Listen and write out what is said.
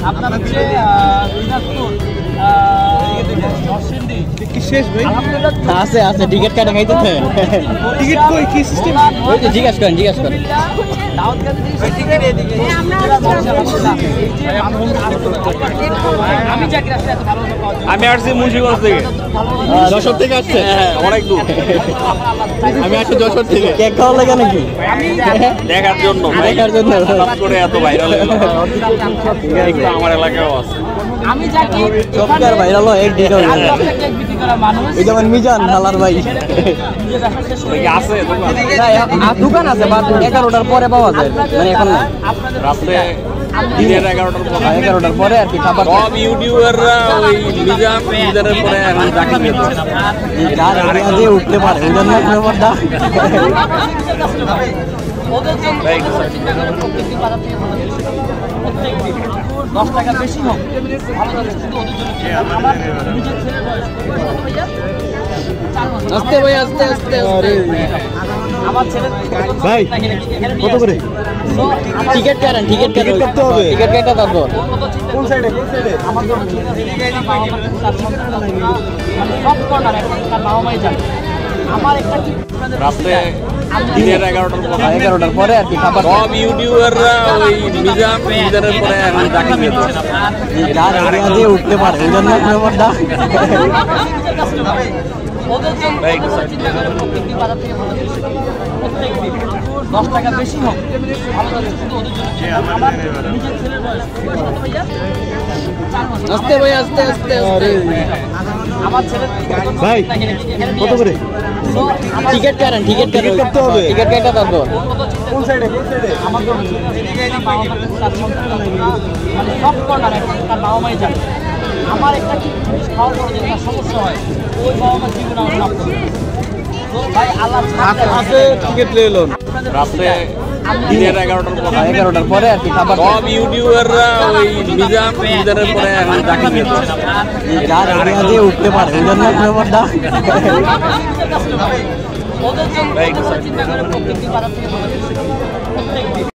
আপনার হচ্ছে শেষ ভাই আছে আছে টিকিট কাটা খাইতেছে টিকিট কই কি সিস্টেম ওই যে জিজ্ঞাসা করেন আমি আসছি মুন্সিগঞ্জ থেকে যশোর থেকে আসছে অনেক দূর আমি আসছি যশোর থেকে কেক খাওয়া লাগে নাকি দেখার জন্য করে এত ভাইরাল আমার এলাকাও আছে আমি জানি সবকার ভাইরাল হয় এক দিন কেক বিক্রি করা মানুষ এই যেমন মিজান হালার ভাই আছে দোকান আছে বাট 11টার পরে পাওয়া যায় মানে এখন না রাতে দিনের 11টার পরে আর কি খাবার সব ইউটিউবাররা ওই মিজানের পরে এখন চাকরি পেয়েছে যার আগে উঠতে পারে ওই জন্য ব্যাপারটা ওদের জন্য 10 টাকা বেশি হোক ভালো যাচ্ছে শুধু ওদের জন্য আমার নিজের ছেলে আস্তে ভাই আস্তে আমার ছেলে ভাই কত করে টিকিট কাটেন টিকিট কাটতে হবে টিকিট কাটা তারপর কোন সাইডে আমার জন্য সব কর্নার এখন তার বাবা মাই জানে আমার একটা রাতে দিনের 11টার পরে আর কি খাবার সব ইউটিউবাররা ওই মিজানের পরে এখন চাকরি পেয়েছে যার আগে উঠতে পারে ওই জন্য ব্যাপারটা ওদের জন্য চিন্তা করে প্রত্যেকটি বাজার থেকে ভালো যাচ্ছে প্রত্যেকদিন 10 টাকা বেশি হোক ভালো যাচ্ছে শুধু ওদের জন্য আমার নিজের ছেলের বয়স আস্তে ভাই আস্তে আমার ছেলে ভাই কত করে টিকিট কাটেন টিকিট কাটতে হবে টিকিট কাটা তারপর কোন সাইডে আমার জন্য সব কর্নার এখন তার বাবা মাই জানে আমার একটা কি খাওয়া পড়ে যেটা সমস্যা হয় ওই বাবা মা জীবন আমার লাভ করবে ভাই আল্লাহ আছে টিকিট নিয়ে এলেন রাতে দিনের 11টার পরে আর কি খাবার সব ইউটিউবাররা ওই মিজানের পরে এখন চাকরি পেয়েছে যার আগে উঠতে পারে ওই জন্য ব্যাপারটা ওদের জন্য চিন্তা করে প্রত্যেকটি বাজার থেকে ভালো যাচ্ছে প্রত্যেকদিন